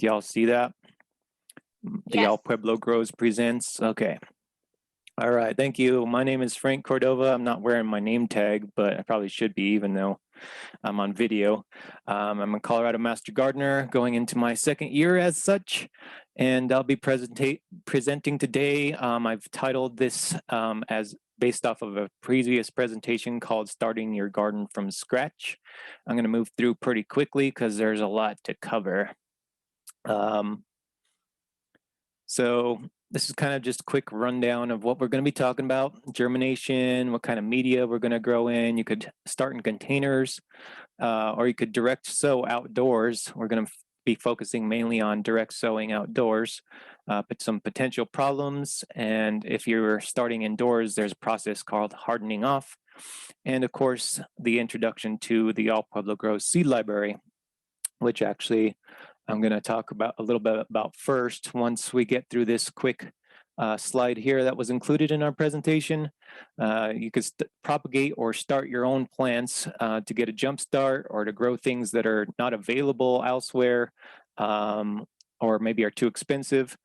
Do y'all see that? The Yes. Pueblo Grows presents. Okay. All right. Thank you. My name is Frank Cordova. I'm not wearing my name tag, but I probably should be, even though I'm on video. I'm a Colorado Master Gardener going into my second year as such, and I'll be presenting today. I've titled this as based off of a previous presentation called Starting Your Garden from Scratch. I'm going to move through pretty quickly because there's a lot to cover. So this is kind of just a quick rundown of what we're going to be talking about: germination, what kind of media we're going to grow in. You could start in containers, or you could direct sow outdoors. We're going to be focusing mainly on direct sowing outdoors, but some potential problems. And if you're starting indoors, there's a process called hardening off. And of course, the introduction to the All Pueblo Grows seed library, which actually I'm going to talk about a little bit about first once we get through this quick slide here that was included in our presentation. You could propagate or start your own plants to get a jump start, or to grow things that are not available elsewhere, or maybe are too expensive.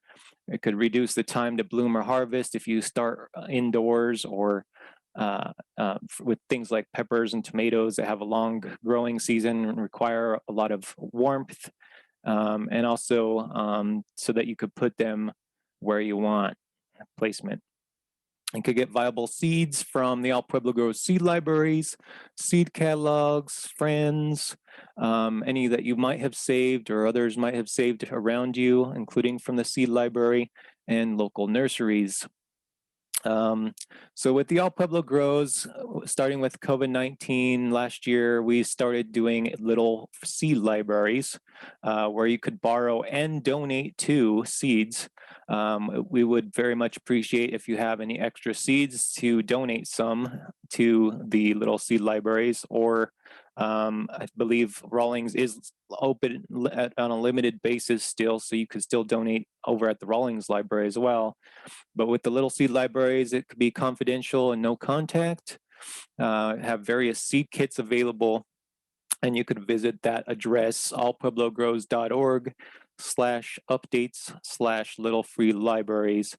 It could reduce the time to bloom or harvest if you start indoors, or with things like peppers and tomatoes that have a long growing season and require a lot of warmth, and also so that you could put them where you want placement. You could get viable seeds from the All Pueblo Grows seed libraries, seed catalogs, friends, any that you might have saved or others might have saved around you, including from the seed library and local nurseries. So with the All Pueblo Grows, starting with COVID-19 last year, we started doing little seed libraries where you could borrow and donate to seeds. We would very much appreciate if you have any extra seeds to donate some to the little seed libraries, or I believe Rawlings is open on a limited basis still, so you could still donate over at the Rawlings library as well. But with the little seed libraries, it could be confidential and no contact, have various seed kits available, and you could visit that address, allpueblogrows.org/updates/little free libraries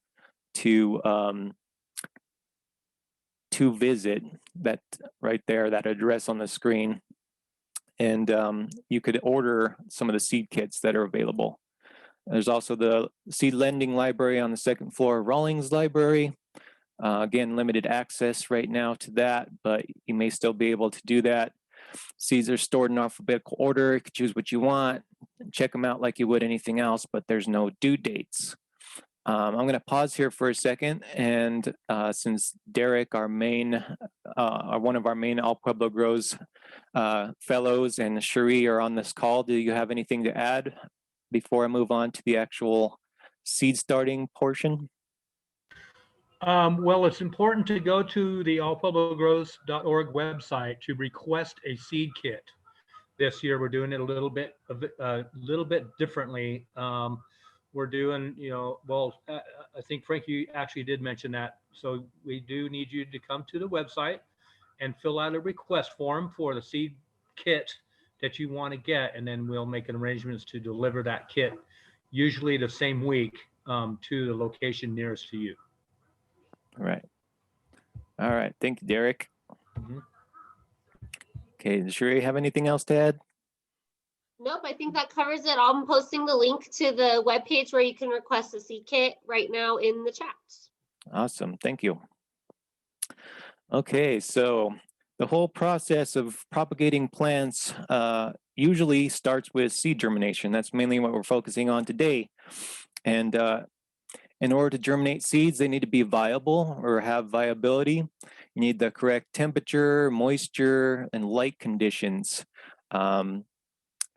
to visit that right there, that address on the screen. And you could order some of the seed kits that are available. There's also the seed lending library on the second floor of Rawlings Library. Again, limited access right now to that, but you may still be able to do that. Seeds are stored in alphabetical order. You can choose what you want, check them out like you would anything else, but there's no due dates. I'm going to pause here for a second, and since Derek, our main, one of our main All Pueblo Grows fellows, and Cherie are on this call, do you have anything to add before I move on to the actual seed starting portion? Well, it's important to go to the allpueblogrows.org website to request a seed kit. This year, we're doing it a little bit differently. We're doing, I think Frank, you actually did mention that. So we do need you to come to the website and fill out a request form for the seed kit that you want to get, and then we'll make arrangements to deliver that kit, usually the same week, to the location nearest to you. Right. All right. Thank you, Derek. Mm-hmm. Okay, does Cherie have anything else to add? Nope, I think that covers it. I'm posting the link to the webpage where you can request a seed kit right now in the chat. Awesome, thank you. Okay, so the whole process of propagating plants usually starts with seed germination. That's mainly what we're focusing on today. And in order to germinate seeds, they need to be viable or have viability. You need the correct temperature, moisture, and light conditions.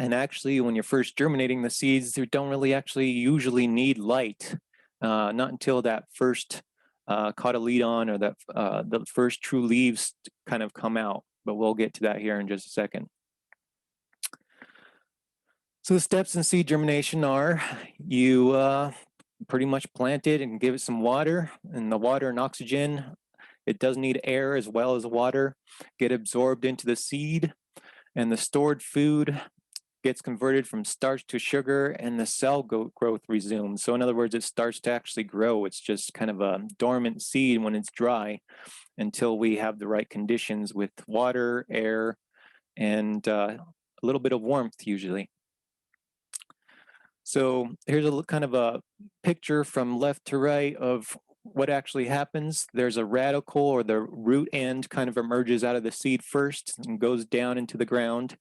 And actually, when you're first germinating the seeds, you don't really actually usually need light, not until that first cotyledon, or that the first true leaves kind of come out. But we'll get to that here in just a second. So the steps in seed germination are: you pretty much plant it and give it some water, and the water and oxygen, it does need air as well as water, get absorbed into the seed, and the stored food gets converted from starch to sugar, and the cell growth resumes. So in other words, it starts to actually grow. It's just kind of a dormant seed when it's dry until we have the right conditions with water, air, and a little bit of warmth usually. So here's a kind of a picture from left to right of what actually happens. There's a radical, or the root end kind of emerges out of the seed first and goes down into the ground.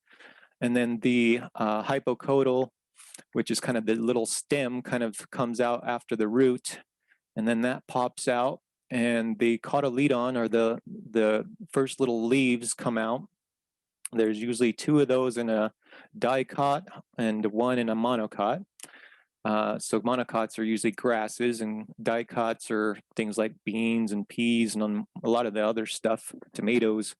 And then the hypocotyl, which is kind of the little stem, kind of comes out after the root. And then that pops out, and the cotyledon, or the first little leaves, come out. There's usually 2 of those in a dicot and 1 in a monocot. So monocots are usually grasses, and dicots are things like beans and peas and a lot of the other stuff, tomatoes.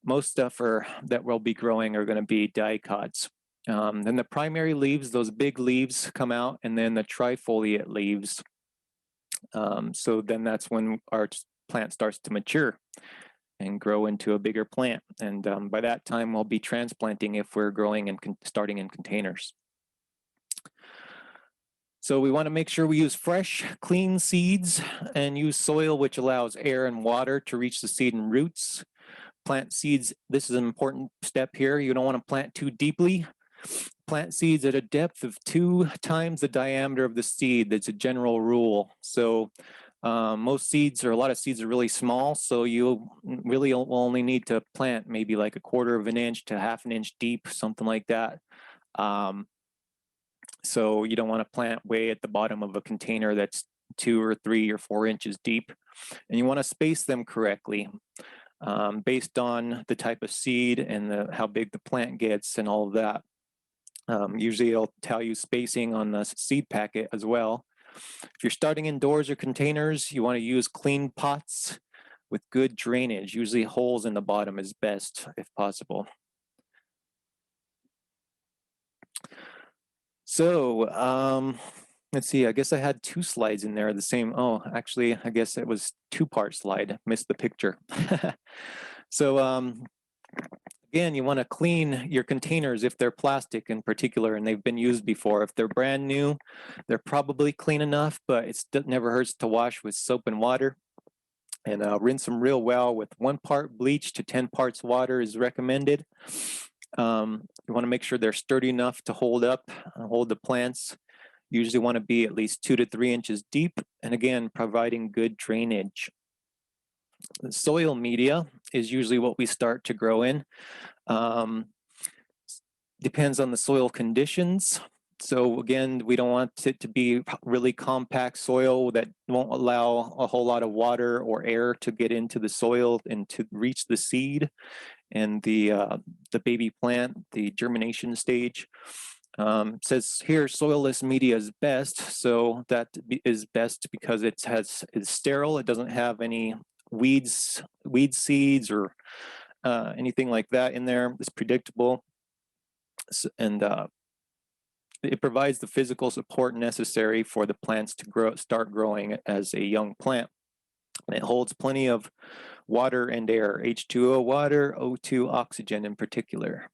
Most stuff that we'll be growing are going to be dicots. Then the primary leaves, those big leaves, come out, and then the trifoliate leaves. So then that's when our plant starts to mature and grow into a bigger plant. And by that time, we'll be transplanting if we're growing and starting in containers. So we want to make sure we use fresh, clean seeds and use soil which allows air and water to reach the seed and roots. Plant seeds, this is an important step here. You don't want to plant too deeply. Plant seeds at a depth of 2 times the diameter of the seed. That's a general rule. So most seeds, or a lot of seeds, are really small. So you really will only need to plant maybe like 1/4 of an inch to 1/2 an inch deep, something like that. So you don't want to plant way at the bottom of a container that's 2 or 3 or 4 inches deep. And you want to space them correctly based on the type of seed and how big the plant gets and all of that. Usually it'll tell you spacing on the seed packet as well. If you're starting indoors or containers, you want to use clean pots with good drainage. Usually holes in the bottom is best if possible. So let's see, I guess I had 2 slides in there, the same. Oh, actually, I guess it was 2-part slide. Missed the picture. So again, you want to clean your containers if they're plastic in particular and they've been used before. If they're brand new, they're probably clean enough, but it never hurts to wash with soap and water. And rinse them real well with 1 part bleach to 10 parts water is recommended. You want to make sure they're sturdy enough to hold up, hold the plants. You usually want to be at least 2 to 3 inches deep, and again, providing good drainage. The soil media is usually what we start to grow in. Depends on the soil conditions. So again, we don't want it to be really compact soil that won't allow a whole lot of water or air to get into the soil and to reach the seed and the baby plant, the germination stage. Says here soilless media is best. So that is best because it's sterile. It doesn't have any weed seeds or anything like that in there. It's predictable. And it provides the physical support necessary for the plants to start growing as a young plant. And it holds plenty of water and air, H2O water, O2 oxygen in particular.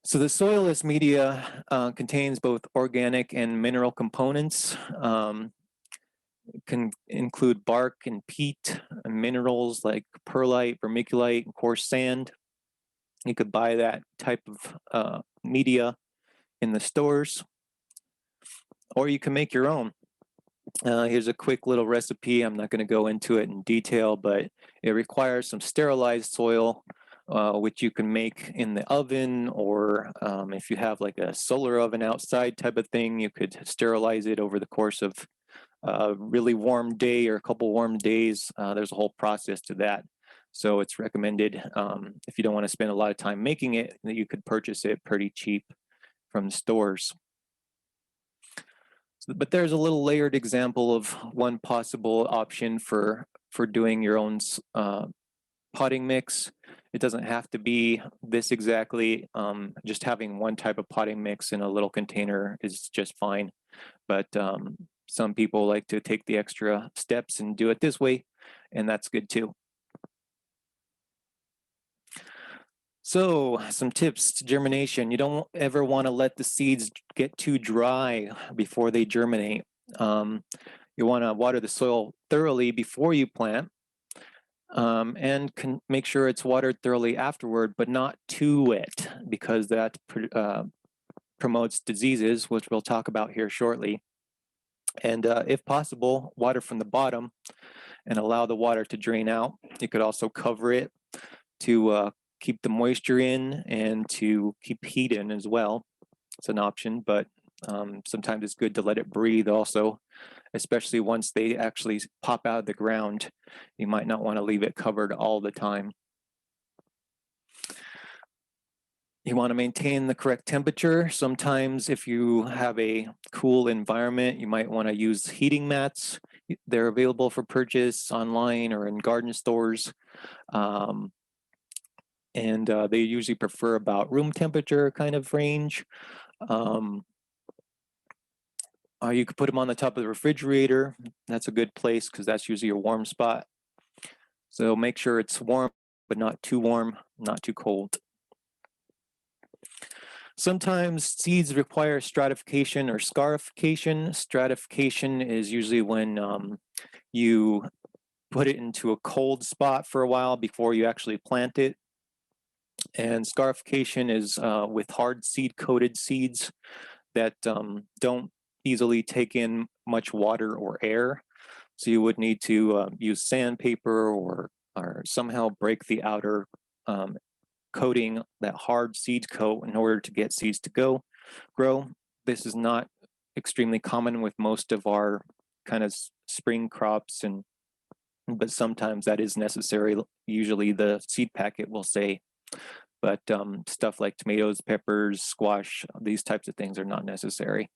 So the soilless media contains both organic and mineral components. It can include bark and peat and minerals like perlite, vermiculite, and coarse sand. You could buy that type of media in the stores, or you can make your own. Here's a quick little recipe. I'm not going to go into it in detail, but it requires some sterilized soil, which you can make in the oven, or if you have like a solar oven outside type of thing, you could sterilize it over the course of a really warm day or a couple warm days. There's a whole process to that. So it's recommended if you don't want to spend a lot of time making it, that you could purchase it pretty cheap from the stores. But there's a little layered example of one possible option for doing your own potting mix. It doesn't have to be this exactly. Just having one type of potting mix in a little container is just fine. But some people like to take the extra steps and do it this way, and that's good too. So, some tips to germination. You don't ever want to let the seeds get too dry before they germinate. Um, you want to water the soil thoroughly before you plant, and can make sure it's watered thoroughly afterward, but not too wet because that promotes diseases, which we'll talk about here shortly. And if possible, water from the bottom and allow the water to drain out. You could also cover it to keep the moisture in and to keep heat in as well. It's an option, but sometimes it's good to let it breathe also, especially once they actually pop out of the ground. You might not want to leave it covered all the time. You want to maintain the correct temperature. Sometimes if you have a cool environment, you might want to use heating mats. They're available for purchase online or in garden stores. And they usually prefer about room temperature kind of range. You could put them on the top of the refrigerator. That's a good place because that's usually a warm spot. So make sure it's warm, but not too warm, not too cold. Sometimes seeds require stratification or scarification. Stratification is usually when you put it into a cold spot for a while before you actually plant it. And scarification is with hard seed-coated seeds that don't easily take in much water or air. So you would need to use sandpaper or somehow break the outer coating, that hard seed coat, in order to get seeds to grow. This is not extremely common with most of our kind of spring crops, but sometimes that is necessary. Usually the seed packet will say, but stuff like tomatoes, peppers, squash, these types of things are not necessary.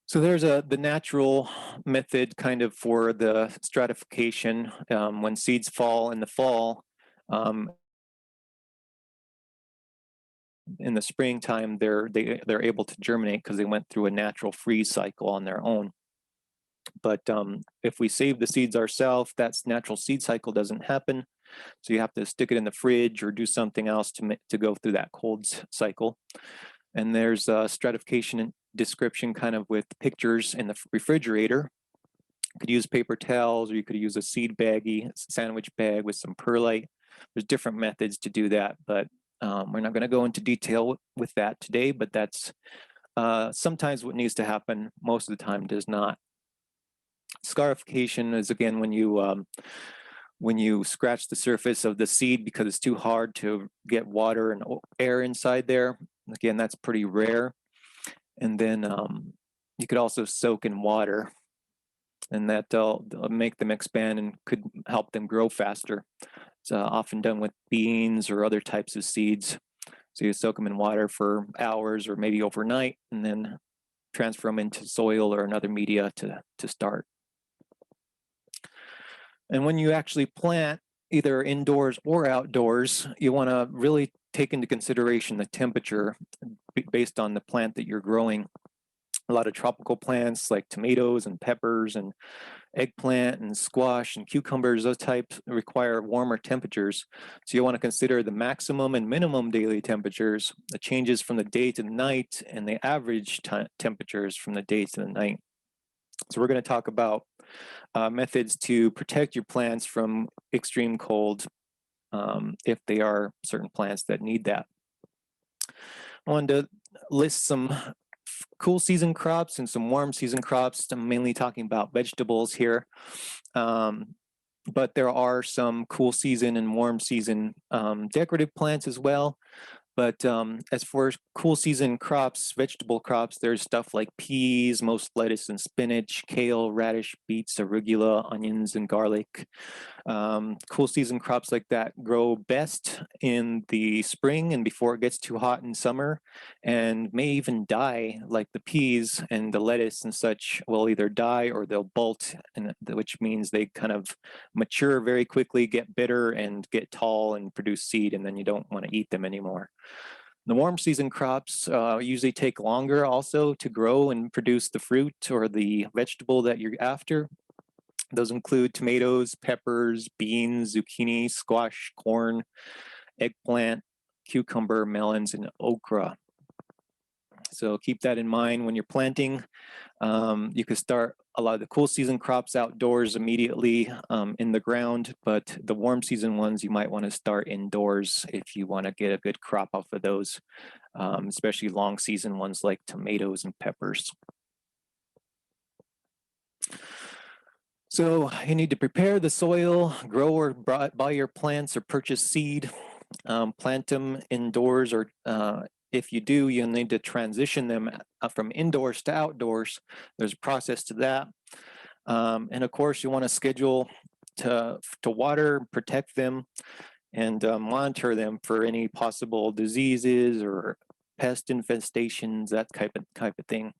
So there's the natural method kind of for the stratification. When seeds fall in the fall, in the springtime, they're able to germinate because they went through a natural freeze cycle on their own. But if we save the seeds ourselves, that natural seed cycle doesn't happen. So you have to stick it in the fridge or do something else to go through that cold cycle. And there's a stratification and description kind of with pictures in the refrigerator. You could use paper towels, or you could use a seed baggie, sandwich bag with some perlite. There's different methods to do that, but we're not going to go into detail with that today, but that's sometimes what needs to happen. Most of the time does not. Scarification is, again, when you scratch the surface of the seed because it's too hard to get water and air inside there. Again, that's pretty rare. And then you could also soak in water, and that'll make them expand and could help them grow faster. It's often done with beans or other types of seeds. So you soak them in water for hours or maybe overnight, and then transfer them into soil or another media to start. And when you actually plant, either indoors or outdoors, you want to really take into consideration the temperature based on the plant that you're growing. A lot of tropical plants like tomatoes and peppers and eggplant and squash and cucumbers, those types require warmer temperatures. So you want to consider the maximum and minimum daily temperatures, the changes from the day to the night, and the average temperatures from the day to the night. So we're going to talk about methods to protect your plants from extreme cold if they are certain plants that need that. I wanted to list some cool season crops and some warm season crops. I'm mainly talking about vegetables here. But there are some cool season and warm season decorative plants as well. But as for cool season crops, vegetable crops, there's stuff like peas, most lettuce and spinach, kale, radish, beets, arugula, onions, and garlic. Cool season crops like that grow best in the spring and before it gets too hot in summer, and may even die, like the peas and the lettuce and such will either die or they'll bolt, which means they kind of mature very quickly, get bitter, and get tall and produce seed, and then you don't want to eat them anymore. The warm season crops usually take longer also to grow and produce the fruit or the vegetable that you're after. Those include tomatoes, peppers, beans, zucchini, squash, corn, eggplant, cucumber, melons, and okra. So keep that in mind when you're planting. You could start a lot of the cool season crops outdoors immediately in the ground, but the warm season ones you might want to start indoors if you want to get a good crop off of those, especially long season ones like tomatoes and peppers. So you need to prepare the soil, grow or buy your plants or purchase seed, plant them indoors, or if you do, you'll need to transition them from indoors to outdoors. There's a process to that. And of course, you want to schedule to water, protect them, and monitor them for any possible diseases or pest infestations, that type of thing.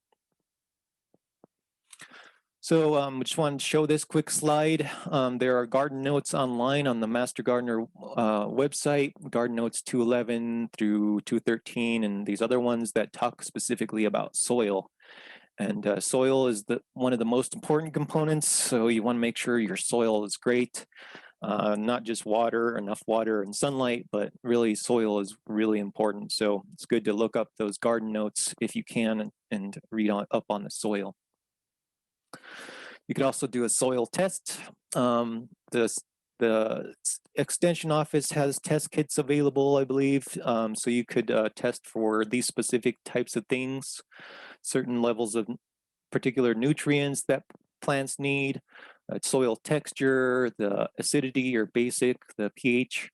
So just wanted to show this quick slide. There are garden notes online on the Master Gardener website, garden notes 211 through 213, and these other ones that talk specifically about soil. And soil is one of the most important components, so you want to make sure your soil is great. Not just water, enough water and sunlight, but really soil is really important. So it's good to look up those garden notes if you can and read up on the soil. You could also do a soil test. The extension office has test kits available, I believe. So you could test for these specific types of things, certain levels of particular nutrients that plants need, soil texture, the acidity or basic, the pH,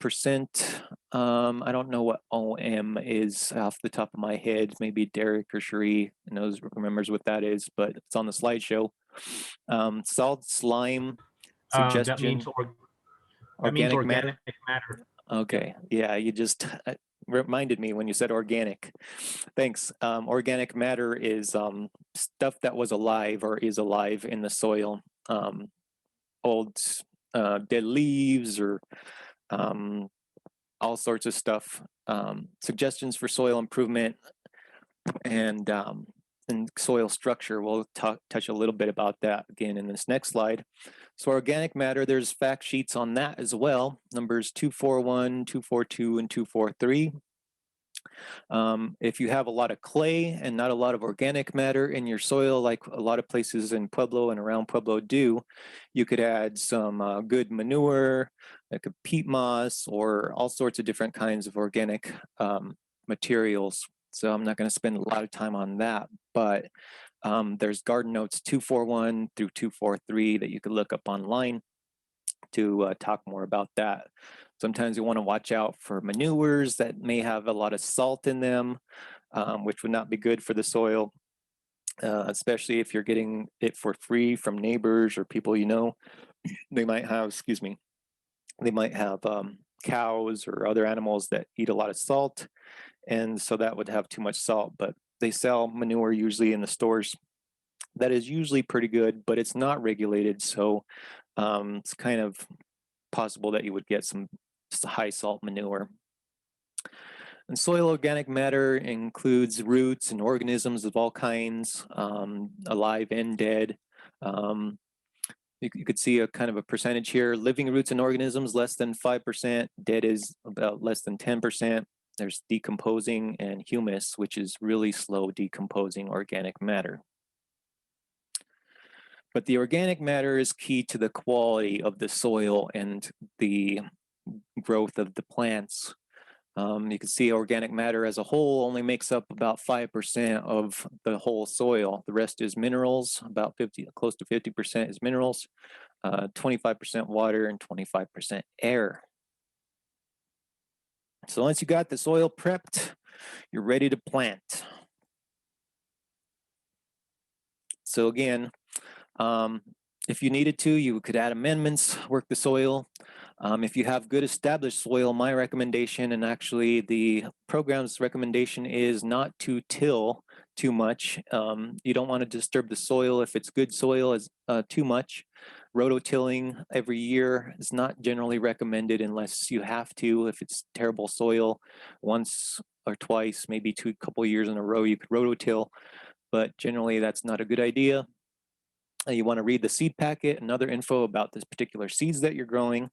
percent. I don't know what OM is off the top of my head. Maybe Derek or Cherie remembers what that is, but it's on the slideshow. Salt, slime, That means suggestion, organic matter. matter. Okay, yeah, you just reminded me when you said organic. Thanks. Organic matter is stuff that was alive or is alive in the soil. Old dead leaves or all sorts of stuff. Suggestions for soil improvement and soil structure. We'll touch a little bit about that again in this next slide. So organic matter, there's fact sheets on that as well. Numbers 241, 242, and 243. If you have a lot of clay and not a lot of organic matter in your soil, like a lot of places in Pueblo and around Pueblo do, you could add some good manure, like a peat moss, or all sorts of different kinds of organic materials. So I'm not going to spend a lot of time on that, but there's garden notes 241 through 243 that you could look up online to talk more about that. Sometimes you want to watch out for manures that may have a lot of salt in them, which would not be good for the soil, especially if you're getting it for free from neighbors or people you know. They might have, they might have cows or other animals that eat a lot of salt, and so that would have too much salt. But they sell manure usually in the stores that is usually pretty good, but it's not regulated, so it's kind of possible that you would get some high salt manure. And soil organic matter includes roots and organisms of all kinds, alive and dead. You could see a kind of a percentage here. Living roots and organisms, less than 5%. Dead is about less than 10%. There's decomposing and humus, which is really slow decomposing organic matter. But the organic matter is key to the quality of the soil and the growth of the plants. You can see organic matter as a whole only makes up about 5% of the whole soil. The rest is minerals, about close to 50% is minerals, 25% water, and 25% air. So once you got the soil prepped, you're ready to plant. So again, if you needed to, you could add amendments, work the soil. If you have good established soil, my recommendation, and actually the program's recommendation, is not to till too much. You don't want to disturb the soil if it's good soil too much. Rototilling every year is not generally recommended unless you have to. If it's terrible soil, once or twice, maybe couple years in a row, you could rototill, but generally that's not a good idea. You want to read the seed packet and other info about this particular seeds that you're growing.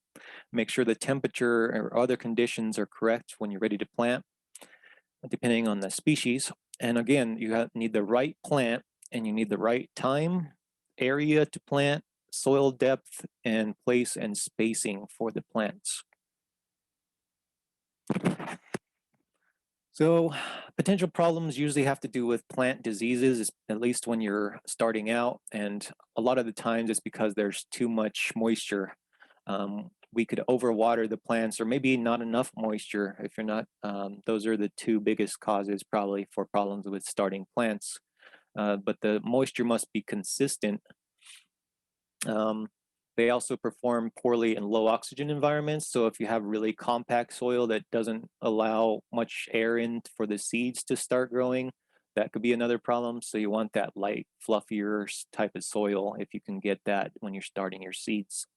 Make sure the temperature or other conditions are correct when you're ready to plant, depending on the species. And again, you need the right plant, and you need the right time, area to plant, soil depth, and place and spacing for the plants. So potential problems usually have to do with plant diseases, at least when you're starting out. And a lot of the times it's because there's too much moisture. We could overwater the plants, or maybe not enough moisture. If you're not, those are the two biggest causes probably for problems with starting plants. But the moisture must be consistent. Um, they also perform poorly in low oxygen environments. So if you have really compact soil that doesn't allow much air in for the seeds to start growing, that could be another problem. So you want that light, fluffier type of soil if you can get that when you're starting your seeds.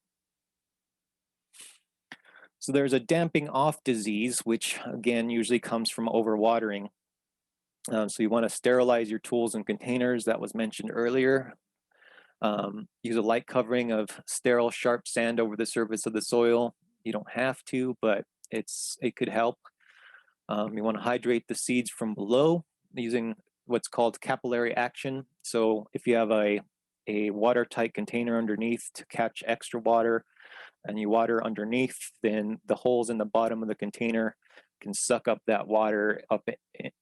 So there's a damping off disease, which again usually comes from overwatering. So you want to sterilize your tools and containers. That was mentioned earlier. Use a light covering of sterile, sharp sand over the surface of the soil. You don't have to, but it could help. You want to hydrate the seeds from below using what's called capillary action. So if you have a watertight container underneath to catch extra water, and you water underneath, then the holes in the bottom of the container can suck up that water up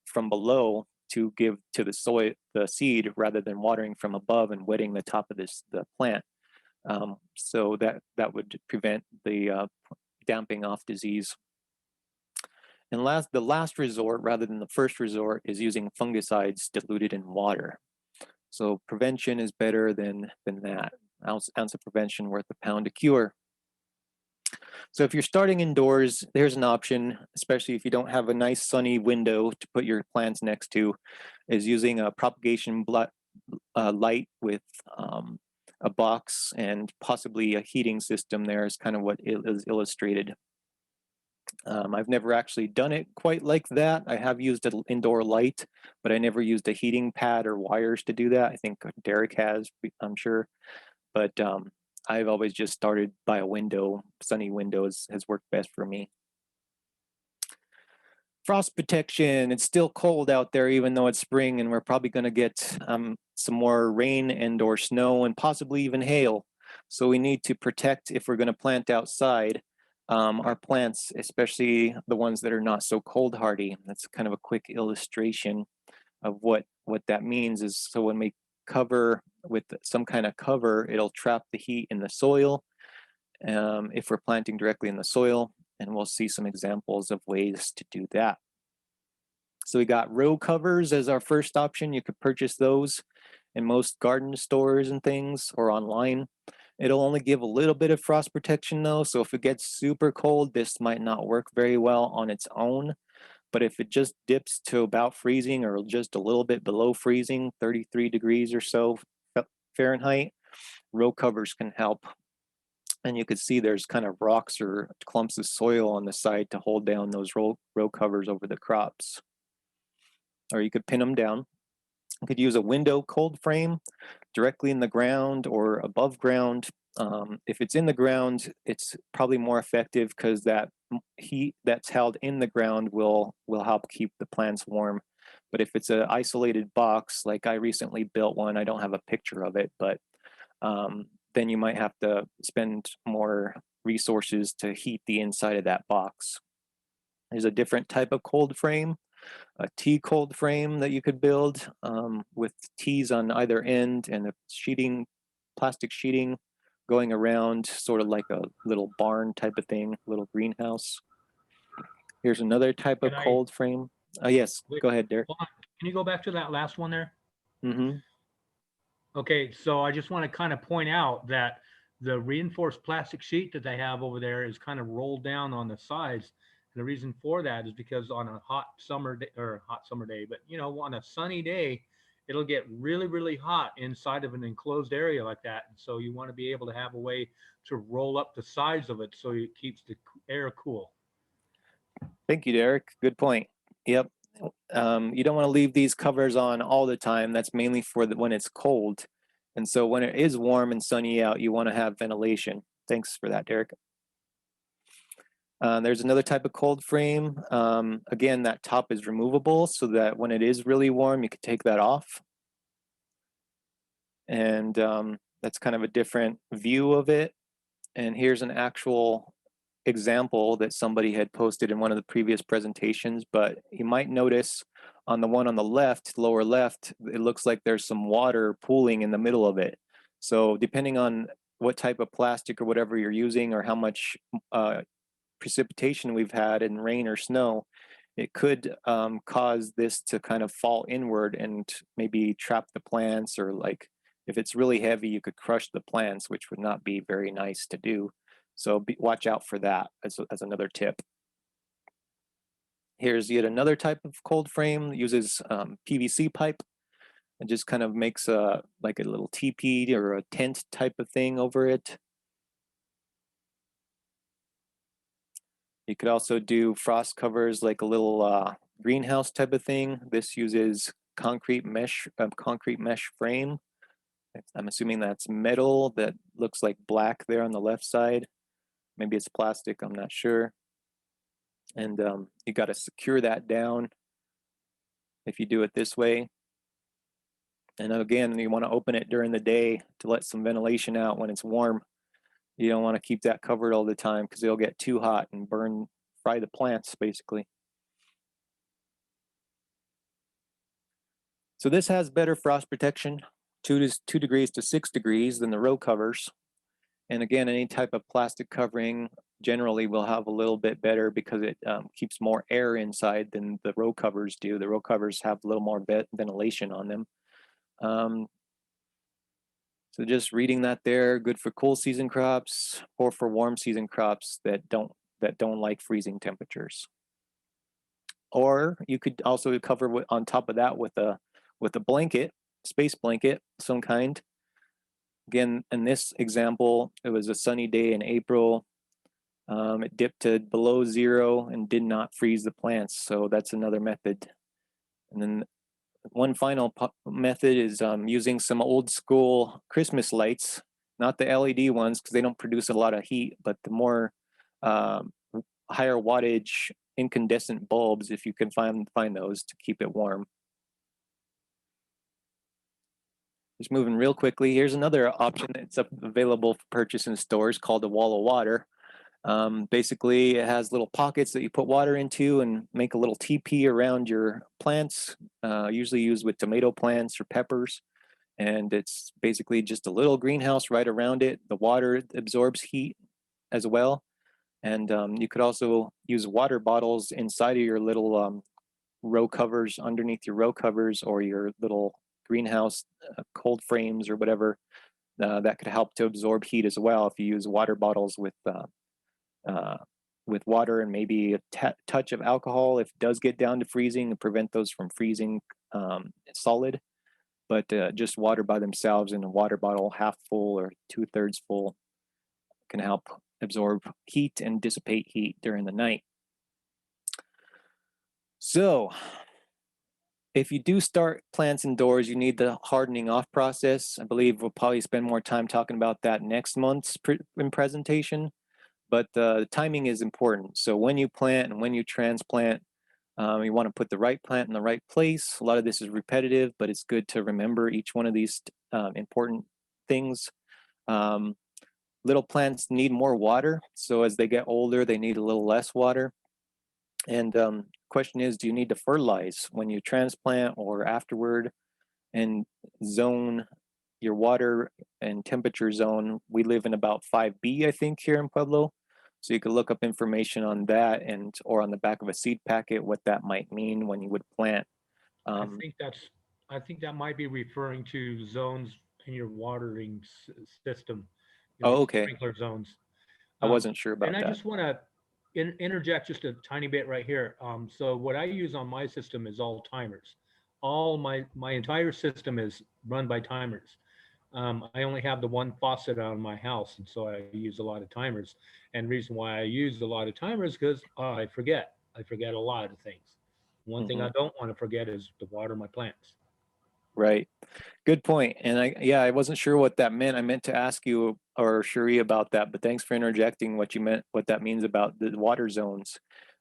from below to give to the soil, the seed, rather than watering from above and wetting the top of the plant. So that would prevent the damping off disease. And the last resort, rather than the first resort, is using fungicides diluted in water. So prevention is better than that. Ounce of prevention worth a pound of cure. So if you're starting indoors, there's an option, especially if you don't have a nice sunny window to put your plants next to, is using a propagation light with a box and possibly a heating system. There is kind of what is illustrated. I've never actually done it quite like that. I have used an indoor light, but I never used a heating pad or wires to do that. I think Derek has, I'm sure. But I've always just started by a window. Sunny windows has worked best for me. Frost protection. It's still cold out there, even though it's spring, and we're probably going to get some more rain and or snow and possibly even hail. So we need to protect, if we're going to plant outside, our plants, especially the ones that are not so cold hardy. That's kind of a quick illustration of what that means. Is so when we cover with some kind of cover, it'll trap the heat in the soil if we're planting directly in the soil, and we'll see some examples of ways to do that. So we got row covers as our first option. You could purchase those in most garden stores and things, or online. It'll only give a little bit of frost protection though, so if it gets super cold, this might not work very well on its own. But if it just dips to about freezing or just a little bit below freezing, 33 degrees or so Fahrenheit, row covers can help. And you could see there's kind of rocks or clumps of soil on the side to hold down those row covers over the crops. Or you could pin them down. You could use a window cold frame directly in the ground or above ground. If it's in the ground, it's probably more effective because that heat that's held in the ground will help keep the plants warm. But if it's an isolated box, like I recently built one, I don't have a picture of it, but then you might have to spend more resources to heat the inside of that box. There's a different type of cold frame, a T cold frame that you could build with T's on either end and a plastic sheeting going around, sort of like a little barn type of thing, little greenhouse. Here's another type of cold frame. Yes, Wait, go ahead, Derek. hold on. Can you go back to that last one there? Mm-hmm. Okay, so I just want to kind of point out that the reinforced plastic sheet that they have over there is kind of rolled down on the sides. And the reason for that is because on a hot summer day, but on a sunny day, it'll get really, really hot inside of an enclosed area like that. And so you want to be able to have a way to roll up the sides of it so it keeps the air cool. Thank you, Derek. Good point. Yep. You don't want to leave these covers on all the time. That's mainly for when it's cold. And so when it is warm and sunny out, you want to have ventilation. Thanks for that, Derek. There's another type of cold frame. Again, that top is removable so that when it is really warm, you can take that off. And that's kind of a different view of it. And here's an actual example that somebody had posted in one of the previous presentations, but you might notice on the one on the left, lower left, it looks like there's some water pooling in the middle of it. So depending on what type of plastic or whatever you're using or how much precipitation we've had in rain or snow, it could cause this to kind of fall inward and maybe trap the plants, or like if it's really heavy, you could crush the plants, which would not be very nice to do. So watch out for that as another tip. Here's yet another type of cold frame that uses PVC pipe. It just kind of makes like a little teepee or a tent type of thing over it. You could also do frost covers like a little greenhouse type of thing. This uses concrete mesh frame. I'm assuming that's metal that looks like black there on the left side. Maybe it's plastic, I'm not sure. And you got to secure that down if you do it this way. And again, you want to open it during the day to let some ventilation out when it's warm. You don't want to keep that covered all the time because it'll get too hot and fry the plants basically. So this has better frost protection, 2 degrees to 6 degrees than the row covers. And again, any type of plastic covering generally will have a little bit better because it keeps more air inside than the row covers do. The row covers have a little more ventilation on them. So just reading that there, good for cool season crops or for warm season crops that don't like freezing temperatures. Or you could also cover on top of that with a blanket, space blanket, some kind. Again, in this example, it was a sunny day in April. It dipped to below 0 and did not freeze the plants. So that's another method. And then one final method is using some old school Christmas lights, not the LED ones because they don't produce a lot of heat, but the more higher wattage incandescent bulbs, if you can find those to keep it warm. Just moving real quickly, here's another option that's available for purchase in stores called a wall of water. Basically, it has little pockets that you put water into and make a little teepee around your plants, usually used with tomato plants or peppers. And it's basically just a little greenhouse right around it. The water absorbs heat as well. And you could also use water bottles inside of your little row covers, underneath your row covers or your little greenhouse cold frames or whatever. That could help to absorb heat as well if you use water bottles with water and maybe a touch of alcohol if it does get down to freezing, to prevent those from freezing solid. But just water by themselves in a water bottle half full or 2/3 full can help absorb heat and dissipate heat during the night. So if you do start plants indoors, you need the hardening off process. I believe we'll probably spend more time talking about that next month's presentation. But the timing is important. So when you plant and when you transplant, you want to put the right plant in the right place. A lot of this is repetitive, but it's good to remember each one of these important things. Little plants need more water. So as they get older, they need a little less water. And question is, do you need to fertilize when you transplant or afterward? And zone your water and temperature zone. We live in about 5B, I think, here in Pueblo. So you could look up information on that or on the back of a seed packet what that might mean when you would plant. I think that might be referring to zones in your watering system, your Oh, okay. sprinkler zones. I wasn't sure about And I that. just want to interject just a tiny bit right here. So what I use on my system is all timers. All my entire system is run by timers. I only have the one faucet on my house, and so I use a lot of timers. And the reason why I use a lot of timers because I forget. I forget a lot of things. One thing I don't want to forget is to water my plants. Right. Good point. And I wasn't sure what that meant. I meant to ask you or Cherie about that, but thanks for interjecting what you meant, what that means about the water zones,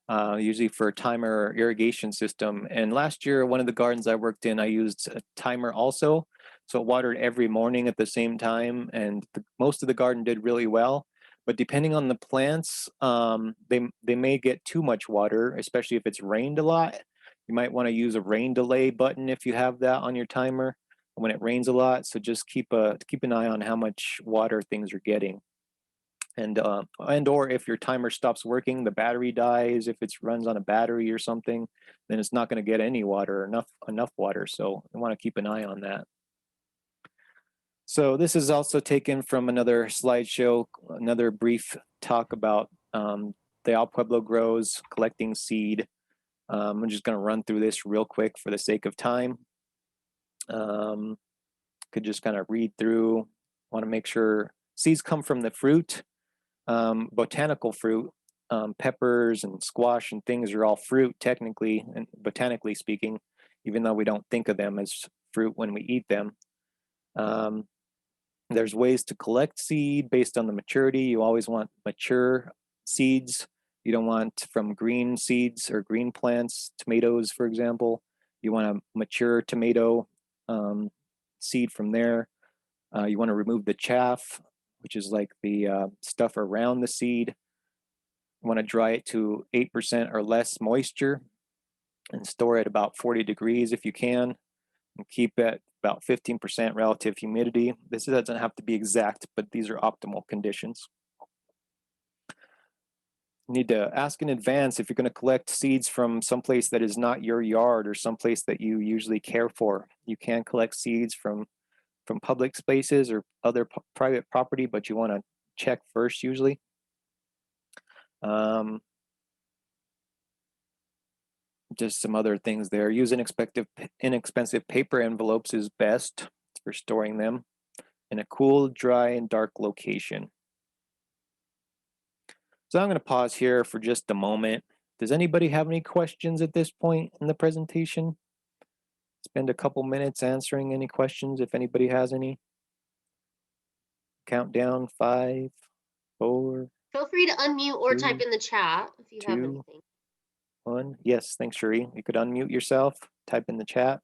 usually for a timer or irrigation system. And last year, one of the gardens I worked in, I used a timer also. So it watered every morning at the same time. And most of the garden did really well. But depending on the plants, they may get too much water, especially if it's rained a lot. You might want to use a rain delay button if you have that on your timer when it rains a lot. So just keep an eye on how much water things are getting. And or if your timer stops working, the battery dies, if it runs on a battery or something, then it's not going to get any water, enough water. So you want to keep an eye on that. So this is also taken from another slideshow, another brief talk about the Pueblo Grows collecting seed. I'm just going to run through this real quick for the sake of time. Could just kind of read through. Want to make sure seeds come from the fruit, botanical fruit. Peppers and squash and things are all fruit technically and botanically speaking, even though we don't think of them as fruit when we eat them. There's ways to collect seed based on the maturity. You always want mature seeds. You don't want from green seeds or green plants, tomatoes, for example. You want a mature tomato seed from there. You want to remove the chaff, which is like the stuff around the seed. You want to dry it to 8% or less moisture and store it about 40 degrees if you can, and keep it about 15% relative humidity. This doesn't have to be exact, but these are optimal conditions. You need to ask in advance if you're going to collect seeds from someplace that is not your yard or someplace that you usually care for. You can collect seeds from public spaces or other private property, but you want to check first usually. Just some other things there. Use inexpensive paper envelopes is best for storing them in a cool, dry, and dark location. So I'm going to pause here for just a moment. Does anybody have any questions at this point in the presentation? Spend a couple minutes answering any questions if anybody has any. Count down 5, 4, Feel free to unmute or type 3, in the chat if you have 2, anything. 1. Yes, thanks, Cherie. You could unmute yourself, type in the chat.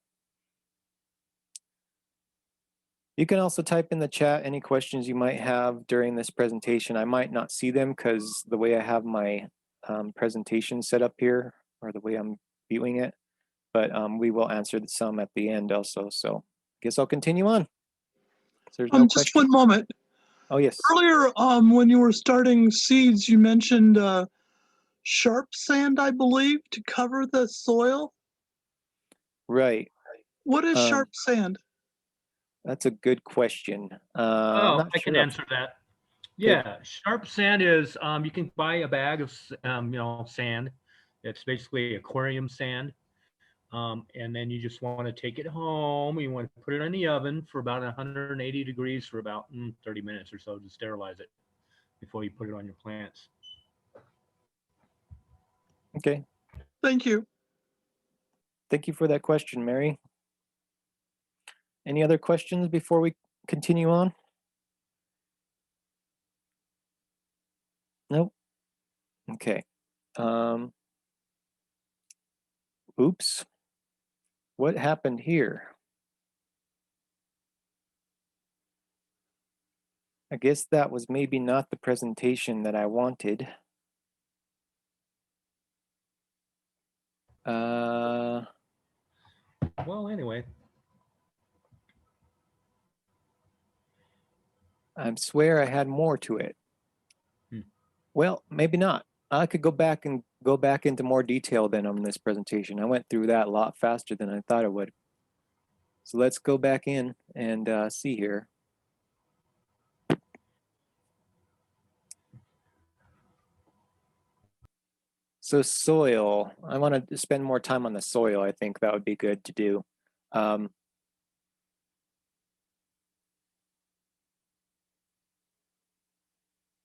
You can also type in the chat any questions you might have during this presentation. I might not see them because the way I have my presentation set up here, or the way I'm viewing it, but we will answer some at the end also. So I guess I'll continue on. So there's no Just question. one moment. Oh, yes. Earlier, when you were starting seeds, you mentioned sharp sand, I believe, to cover the soil. Right. What is sharp sand? That's a good question. I'm Oh, not I can sure. answer that. Yeah, sharp sand is you can buy a bag of sand. It's basically aquarium sand. And then you just want to take it home. You want to put it in the oven for about 180 degrees for about 30 minutes or so to sterilize it before you put it on your plants. Okay. Thank you. Thank you for that question, Mary. Any other questions before we continue on? Nope. Okay. Oops. What happened here? I guess that was maybe not the presentation that I wanted. Well, anyway. I swear I had more to it. Well, maybe not. I could go back into more detail then on this presentation. I went through that a lot faster than I thought I would. So let's go back in and see here. So soil, I want to spend more time on the soil. I think that would be good to do.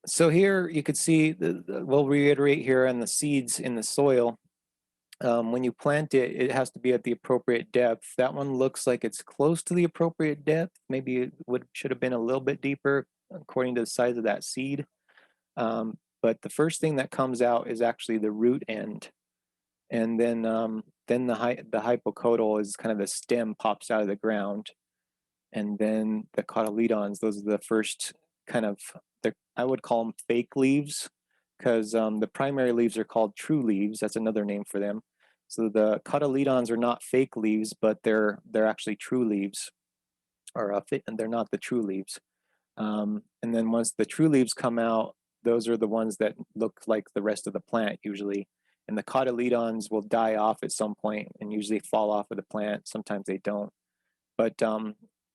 So here you could see, we'll reiterate here on the seeds in the soil. When you plant it, it has to be at the appropriate depth. That one looks like it's close to the appropriate depth. Maybe it should have been a little bit deeper according to the size of that seed. But the first thing that comes out is actually the root end, and then the hypocotyl is kind of the stem pops out of the ground, and then the cotyledons. Those are the first kind of, I would call them fake leaves, because the primary leaves are called true leaves. That's another name for them. So the cotyledons are not fake leaves, but they're actually true leaves, or and they're not the true leaves. And then once the true leaves come out, those are the ones that look like the rest of the plant usually. And the cotyledons will die off at some point and usually fall off of the plant. Sometimes they don't. But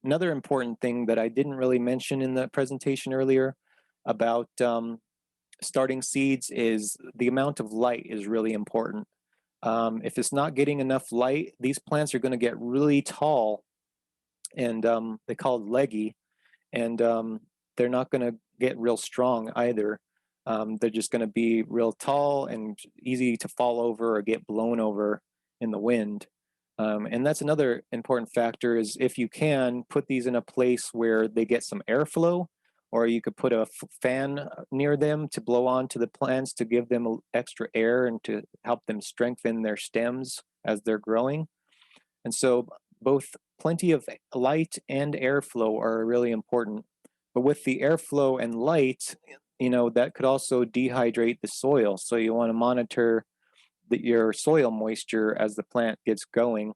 another important thing that I didn't really mention in the presentation earlier about starting seeds is the amount of light is really important. If it's not getting enough light, these plants are going to get really tall, and they call it leggy, and they're not going to get real strong either. They're just going to be real tall and easy to fall over or get blown over in the wind. And that's another important factor, is if you can put these in a place where they get some airflow, or you could put a fan near them to blow onto the plants to give them extra air and to help them strengthen their stems as they're growing. And so both plenty of light and airflow are really important. But with the airflow and light, that could also dehydrate the soil. So you want to monitor your soil moisture as the plant gets going.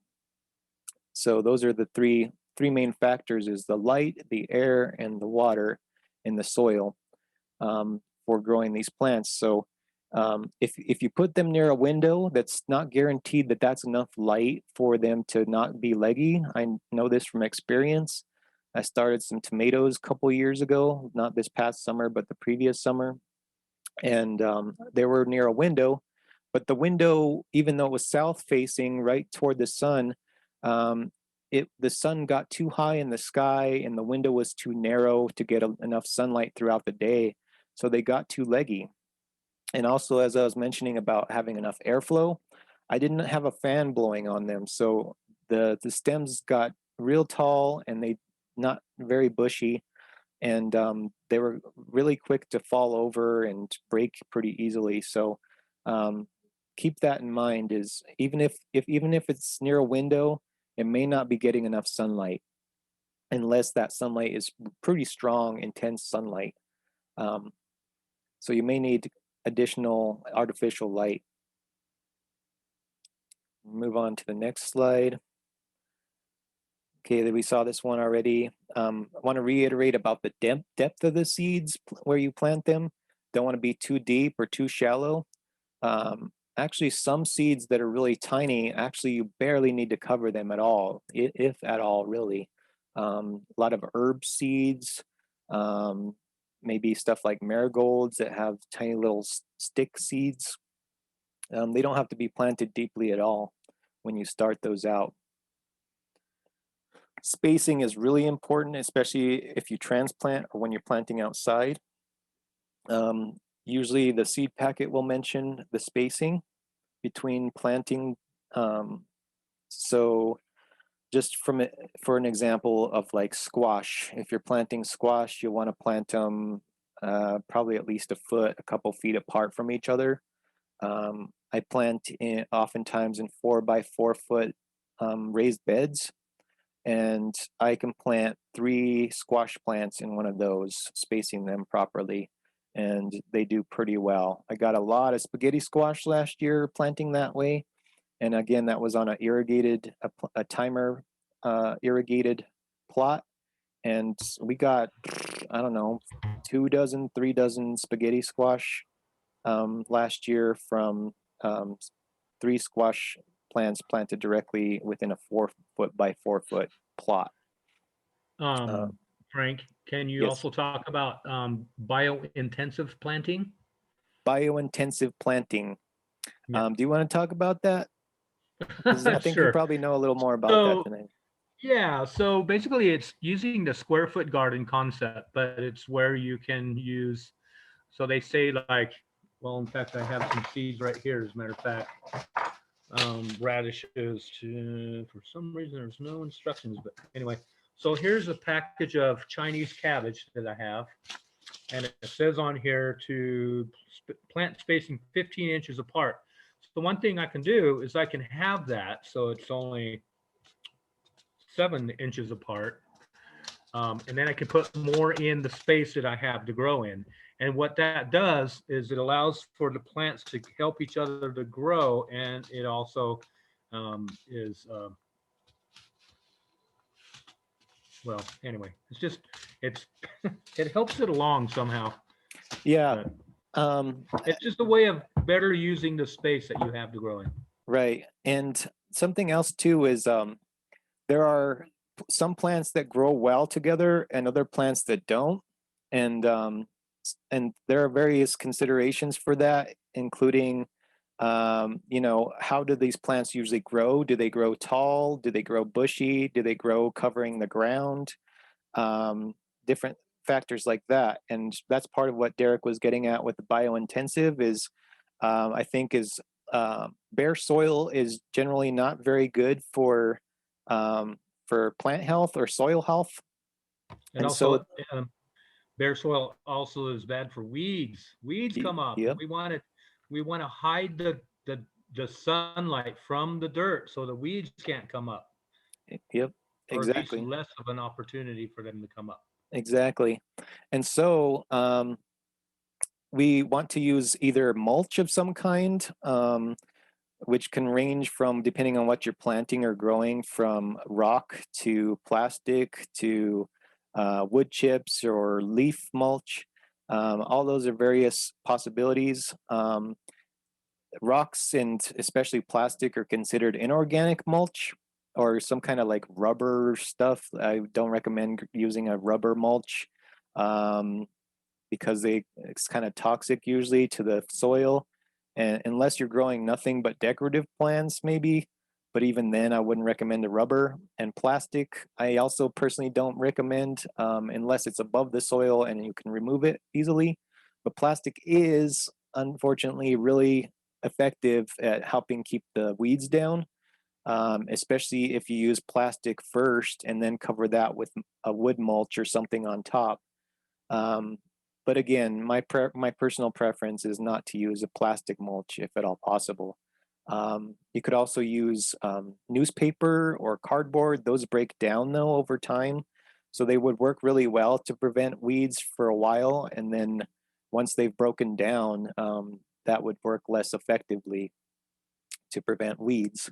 So those are the three main factors: is the light, the air, and the water in the soil for growing these plants. So if you put them near a window, that's not guaranteed that that's enough light for them to not be leggy. I know this from experience. I started some tomatoes a couple years ago, not this past summer, but the previous summer. And they were near a window, but the window, even though it was south facing right toward the sun, the sun got too high in the sky and the window was too narrow to get enough sunlight throughout the day. So they got too leggy. And also, as I was mentioning about having enough airflow, I didn't have a fan blowing on them. So the stems got real tall and they not very bushy, and they were really quick to fall over and break pretty easily. So keep that in mind, is even if it's near a window, it may not be getting enough sunlight unless that sunlight is pretty strong, intense sunlight. So you may need additional artificial light. Move on to the next slide. Okay, we saw this one already. I want to reiterate about the depth of the seeds where you plant them. Don't want to be too deep or too shallow. Actually, some seeds that are really tiny, actually you barely need to cover them at all, if at all, really. A lot of herb seeds, maybe stuff like marigolds that have tiny little stick seeds. They don't have to be planted deeply at all when you start those out. Spacing is really important, especially if you transplant or when you're planting outside. Usually the seed packet will mention the spacing between planting. So just for an example of like squash, if you're planting squash, you'll want to plant them probably at least a couple feet apart from each other. I plant oftentimes in 4x4 foot raised beds, and I can plant 3 squash plants in one of those, spacing them properly, and they do pretty well. I got a lot of spaghetti squash last year planting that way, and again, that was on a timer irrigated plot, and we got, I don't know, 2 dozen, 3 dozen spaghetti squash last year from 3 squash plants planted directly within a 4 foot by 4 foot plot. Frank, can you Yes. also talk about bio-intensive planting? Bio-intensive planting. Yeah. Do you want to talk about that? 'Cause I think you Sure. probably know a little more about So that than I. yeah, so basically it's using the square foot garden concept, but it's where you can use, so they say like, well, in fact, I have some seeds right here, as a matter of fact. radishes to, for some reason, there's no instructions, but anyway. So here's a package of Chinese cabbage that I have. And it says on here to plant spacing 15 inches apart. So one thing I can do is I can have that so it's only 7 inches apart. And then I can put more in the space that I have to grow in. And what that does is it allows for the plants to help each other to grow. And it also is, well, anyway, it's just, it's, it helps it along somehow. Yeah. It's just a way of better using the space that you have to grow in. Right. And something else too is there are some plants that grow well together and other plants that don't. And and there are various considerations for that, including how do these plants usually grow? Do they grow tall? Do they grow bushy? Do they grow covering the ground? Different factors like that. And that's part of what Derek was getting at with the biointensive is I think is bare soil is generally not very good for plant health or soil health. And also, bare soil also is bad for weeds. Weeds come up. Yep. We want to hide the sunlight from the dirt so the weeds can't come up. Yep. Or at least Exactly. less of an opportunity for them to come up. Exactly. And so we want to use either mulch of some kind, which can range from, depending on what you're planting or growing, from rock to plastic to wood chips or leaf mulch. All those are various possibilities. Rocks and especially plastic are considered inorganic mulch or some kind of like rubber stuff. I don't recommend using a rubber mulch because it's kind of toxic usually to the soil. And unless you're growing nothing but decorative plants, maybe. But even then, I wouldn't recommend the rubber and plastic. I also personally don't recommend unless it's above the soil and you can remove it easily. But plastic is unfortunately really effective at helping keep the weeds down, especially if you use plastic first and then cover that with a wood mulch or something on top. But again, my personal preference is not to use a plastic mulch if at all possible. You could also use newspaper or cardboard. Those break down though over time. So they would work really well to prevent weeds for a while. And then once they've broken down, that would work less effectively to prevent weeds.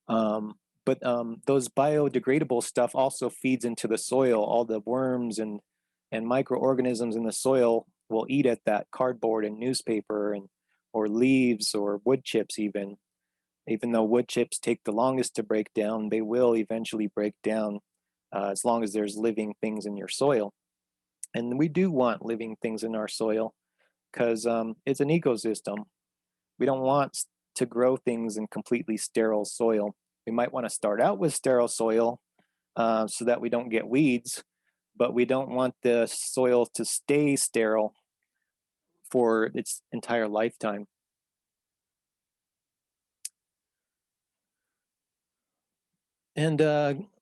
But those biodegradable stuff also feeds into the soil. All the worms and microorganisms in the soil will eat at that cardboard and newspaper and or leaves or wood chips even. Even though wood chips take the longest to break down, they will eventually break down as long as there's living things in your soil. And we do want living things in our soil because it's an ecosystem. We don't want to grow things in completely sterile soil. We might want to start out with sterile soil so that we don't get weeds, but we don't want the soil to stay sterile for its entire lifetime. And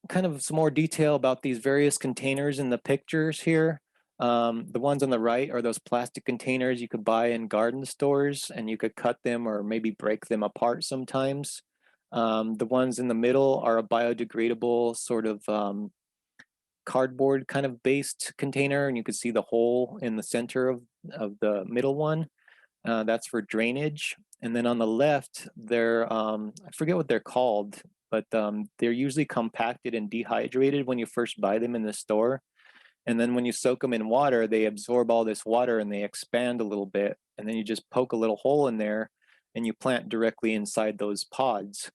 kind of some more detail about these various containers in the pictures here. The ones on the right are those plastic containers you could buy in garden stores, and you could cut them or maybe break them apart sometimes. The ones in the middle are a biodegradable sort of cardboard kind of based container, and you can see the hole in the center of the middle one. That's for drainage. And then on the left, I forget what they're called, but they're usually compacted and dehydrated when you first buy them in the store. And then when you soak them in water, they absorb all this water and they expand a little bit. And then you just poke a little hole in there and you plant directly inside those pods.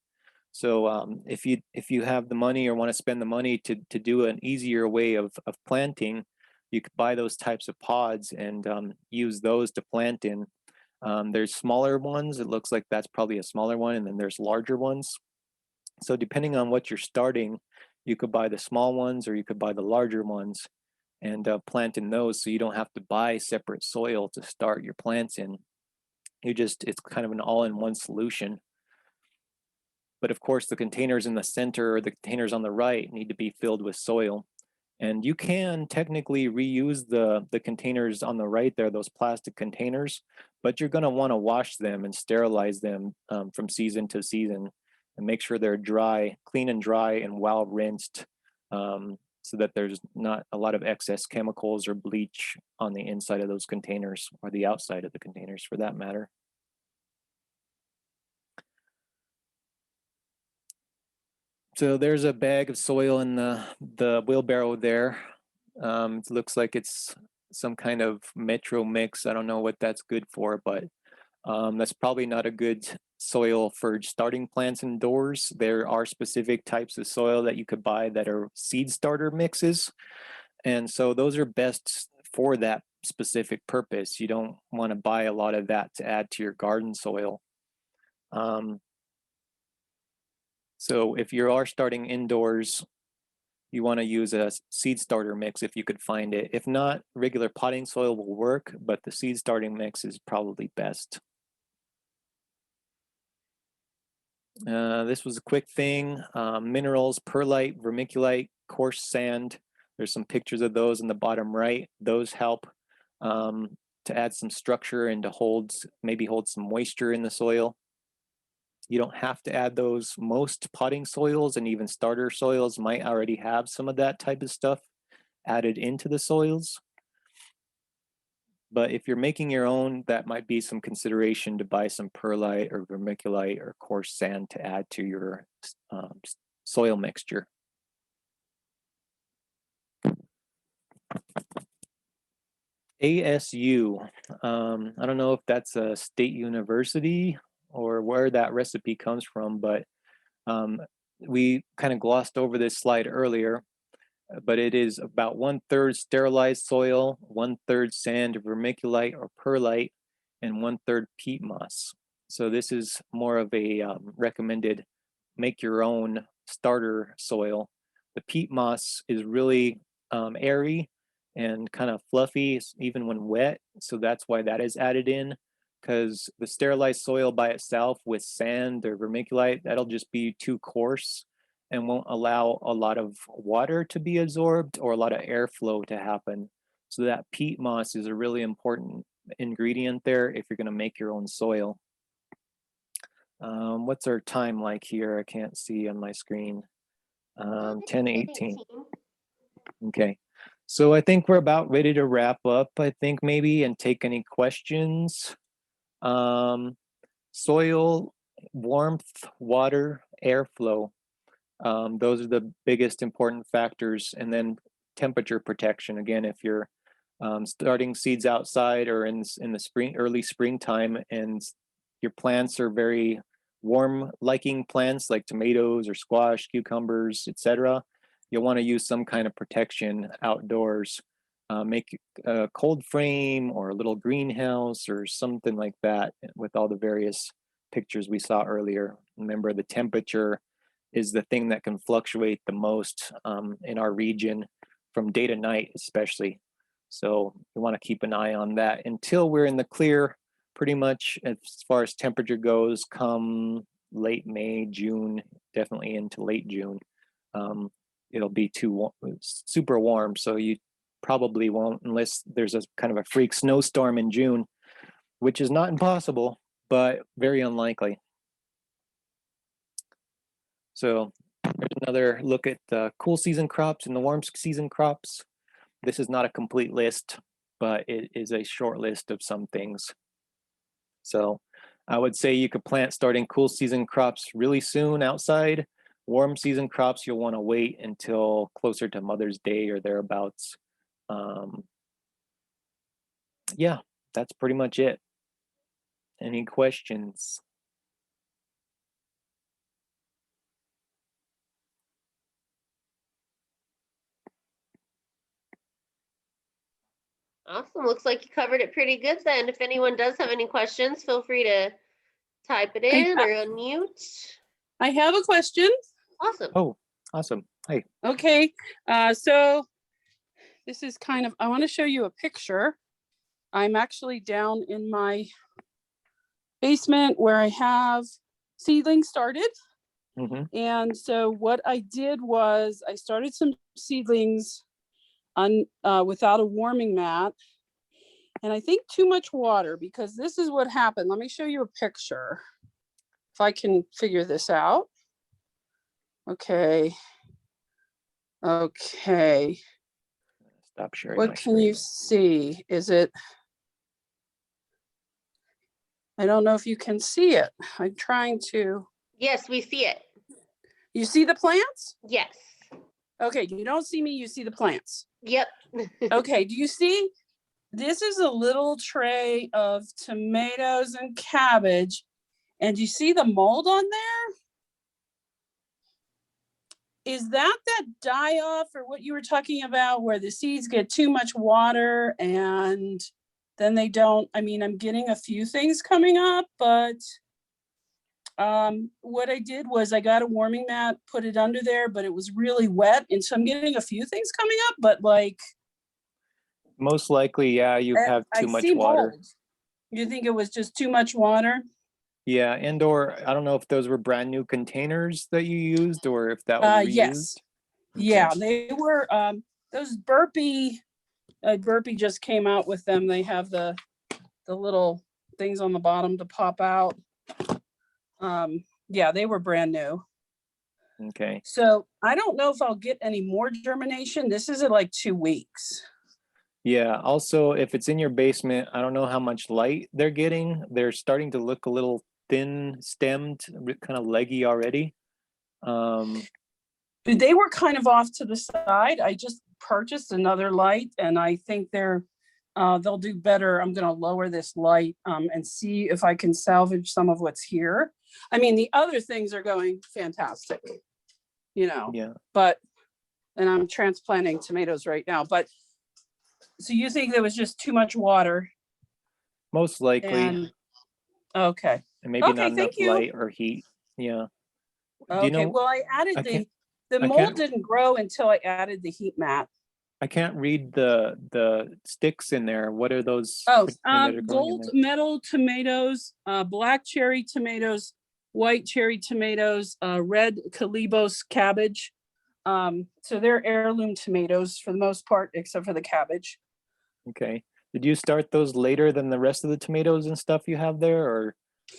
So if you have the money or want to spend the money to do an easier way of planting, you could buy those types of pods and use those to plant in. There's smaller ones. It looks like that's probably a smaller one, and then there's larger ones. So depending on what you're starting, you could buy the small ones or you could buy the larger ones and plant in those, so you don't have to buy separate soil to start your plants in. It's kind of an all-in-one solution. But of course, the containers in the center or the containers on the right need to be filled with soil. And you can technically reuse the containers on the right there, those plastic containers, but you're going to want to wash them and sterilize them from season to season and make sure they're dry, clean and dry and well rinsed, so that there's not a lot of excess chemicals or bleach on the inside of those containers, or the outside of the containers for that matter. So there's a bag of soil in the wheelbarrow there. It looks like it's some kind of metro mix. I don't know what that's good for, but that's probably not a good soil for starting plants indoors. There are specific types of soil that you could buy that are seed starter mixes. And so those are best for that specific purpose. You don't want to buy a lot of that to add to your garden soil. So if you are starting indoors, you want to use a seed starter mix if you could find it. If not, regular potting soil will work, but the seed starting mix is probably best. This was a quick thing. Minerals, perlite, vermiculite, coarse sand. There's some pictures of those in the bottom right. Those help to add some structure and to maybe hold some moisture in the soil. You don't have to add those. Most potting soils and even starter soils might already have some of that type of stuff added into the soils. But if you're making your own, that might be some consideration to buy some perlite or vermiculite or coarse sand to add to your soil mixture. ASU, I don't know if that's a state university or where that recipe comes from, but we kind of glossed over this slide earlier, but it is about 1/3 sterilized soil, 1/3 sand, vermiculite or perlite, and 1/3 peat moss. So this is more of a recommended make your own starter soil. The peat moss is really airy and kind of fluffy even when wet. So that's why that is added in, because the sterilized soil by itself with sand or vermiculite, that'll just be too coarse and won't allow a lot of water to be absorbed or a lot of airflow to happen. So that peat moss is a really important ingredient there if you're going to make your own soil. What's our time like here? I can't see on my screen. 10:18. Okay. So I think we're about ready to wrap up, I think maybe, and take any questions. Soil, warmth, water, airflow. Those are the biggest important factors. And then temperature protection. Again, if you're starting seeds outside or in the spring, early springtime, and your plants are very warm liking plants like tomatoes or squash, cucumbers, etc., you'll want to use some kind of protection outdoors. Make a cold frame or a little greenhouse or something like that with all the various pictures we saw earlier. Remember, the temperature is the thing that can fluctuate the most in our region from day to night, especially. So we want to keep an eye on that until we're in the clear, pretty much as far as temperature goes, come late May, June, definitely into late June. It'll be super warm, so you probably won't, unless there's a kind of a freak snowstorm in June, which is not impossible, but very unlikely. So there's another look at the cool season crops and the warm season crops. This is not a complete list, but it is a short list of some things. So I would say you could plant starting cool season crops really soon outside. Warm season crops, you'll want to wait until closer to Mother's Day or thereabouts. Yeah, that's pretty much it. Any questions? Awesome. Looks like you covered it pretty good then. If anyone does have any questions, feel free to type it in or unmute. I have a question. Awesome. Oh, awesome. Hey. Okay, so this is kind of, I want to show you a picture. I'm actually down in my basement where I have seedlings started. Hmm. And so what I did was I started some seedlings without a warming mat. And I think too much water, because this is what happened. Let me show you a picture. If I can figure this out. Okay. Okay. Stop sharing my What can you screen. see? Is it? I don't know if you can see it. I'm trying to. Yes, we see it. You see the plants? Yes. Okay, you don't see me, you see the plants. Yep. Okay, do you see? This is a little tray of tomatoes and cabbage. And you see the mold on there? Is that die off, or what you were talking about, where the seeds get too much water and then they don't? I mean, I'm getting a few things coming up, but what I did was I got a warming mat, put it under there, but it was really wet. And so I'm getting a few things coming up, but like, Most likely, yeah, you have I too much see water. mold. You think it was just too much water? Yeah, and or I don't know if those were brand new containers that you used or if that was reused. Yes. Yeah, they were those Burpee just came out with them. They have the little things on the bottom to pop out. Yeah, they were brand new. Okay. So I don't know if I'll get any more germination. This is at like 2 weeks. Yeah, also if it's in your basement, I don't know how much light they're getting. They're starting to look a little thin stemmed, kind of leggy already. They were kind of off to the side. I just purchased another light, and I think they'll do better. I'm going to lower this light and see if I can salvage some of what's here. I mean, the other things are going fantastic, Yeah. and I'm transplanting tomatoes right now. But so you think there was just too much water? Most likely. And okay. And maybe not enough Thank you. light or heat. Yeah. Okay. You know, well, I added the I mold can't- didn't grow until I added the heat mat. I can't read the sticks in there. What are those? Oh, that are growing in gold there? medal tomatoes, black cherry tomatoes, white cherry tomatoes, red Calibos cabbage. So they're heirloom tomatoes for the most part, except for the cabbage. Okay. Did you start those later than the rest of the tomatoes and stuff you have there, or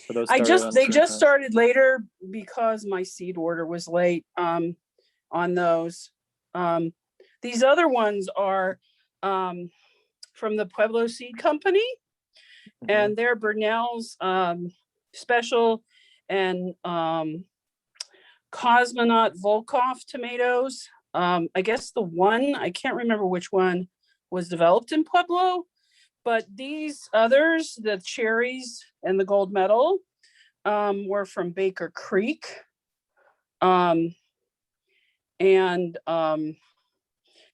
were those They started on the just same time? started later because my seed order was late on those. These other ones are from the Pueblo Seed Company, Mhm. and they're Burnell's special and Cosmonaut Volkov tomatoes. I guess the one, I can't remember which one was developed in Pueblo, but these others, the cherries and the gold medal, were from Baker Creek.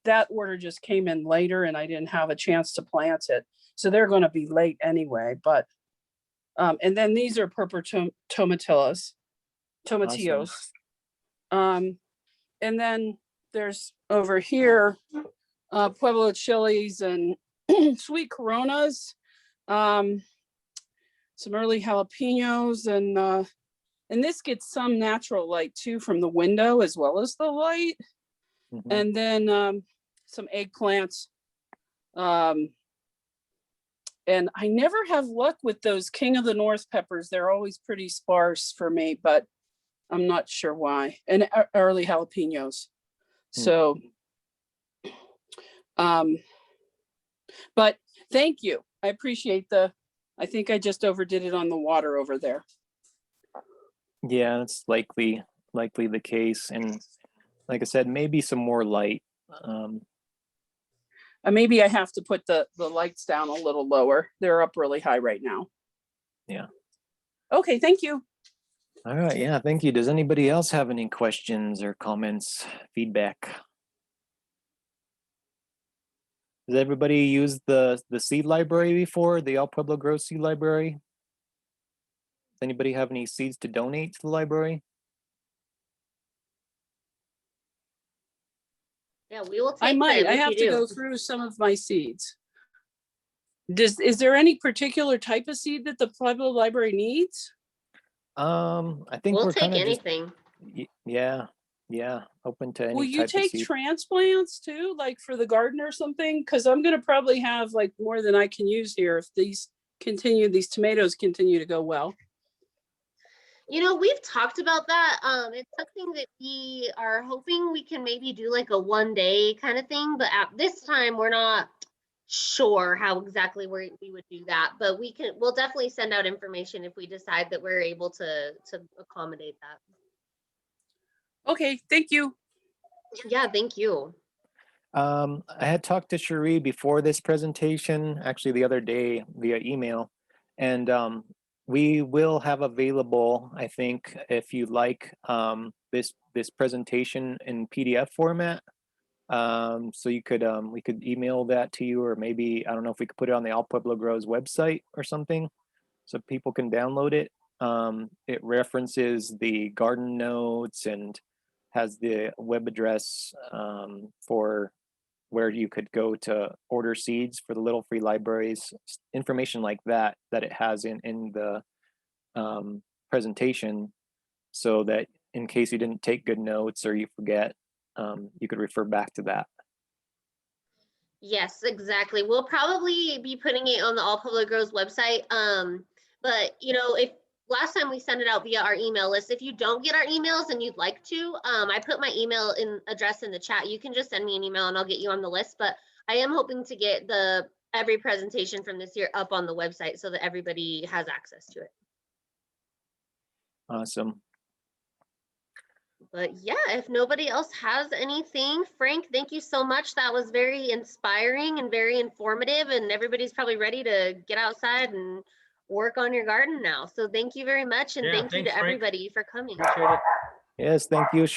That order just came in later and I didn't have a chance to plant it. So they're going to be late anyway, but and then these are purple tomatillos. And then there's over here Pueblo chilies and sweet coronas, some early jalapenos, and this gets some natural light too from the window as well as the light. Mhm. And then some eggplants. And I never have luck with those King of the North peppers. They're always pretty sparse for me, but I'm not sure why. And early jalapenos. So, but thank you. I appreciate I think I just overdid it on the water over there. Yeah, that's likely the case. And like I said, maybe some more light. Maybe I have to put the lights down a little lower. They're up really high right now. Yeah. Okay, thank you. All right. Yeah, thank you. Does anybody else have any questions or comments, feedback? Does everybody use the seed library before, the All Pueblo Grows seed library? Does anybody have any seeds to donate to the library? Yeah, we will take I might. them I if have you to do. go through some of my seeds. Is there any particular type of seed that the Pueblo Library needs? I think We'll we're take kind of just anything. Yeah, yeah, open to Will any you type of take seed. transplants too, like for the garden or something? Because I'm gonna probably have like more than I can use here if these tomatoes continue to go well. You know, we've talked about that. It's something that we are hoping we can maybe do like a 1 day kind of thing, but at this time we're not sure how exactly we would do that. But we'll definitely send out information if we decide that we're able to accommodate that. Okay, thank you. Yeah, thank you. I had talked to Cherie before this presentation, actually the other day via email, and we will have available, I think, if you like, this presentation in PDF format. So you could we could email that to you, or maybe I don't know if we could put it on the All Pueblo Grows website or something, so people can download it. It references the garden notes and has the web address for where you could go to order seeds for the little free libraries, information like that it has in the presentation, so that in case you didn't take good notes or you forget, you could refer back to that. Yes, exactly. We'll probably be putting it on the All Pueblo Grows website. But you know, if last time we sent it out via our email list, if you don't get our emails and you'd like to, I put my email address in the chat. You can just send me an email and I'll get you on the list. But I am hoping to get every presentation from this year up on the website so that everybody has access to it. Awesome. But yeah, if nobody else has anything, Frank, thank you so much. That was very inspiring and very informative, and everybody's probably ready to get outside and work on your garden now. So thank you very much, and Yeah, thank you thanks, to Frank. everybody for coming. Appreciate it. Yes, thank you.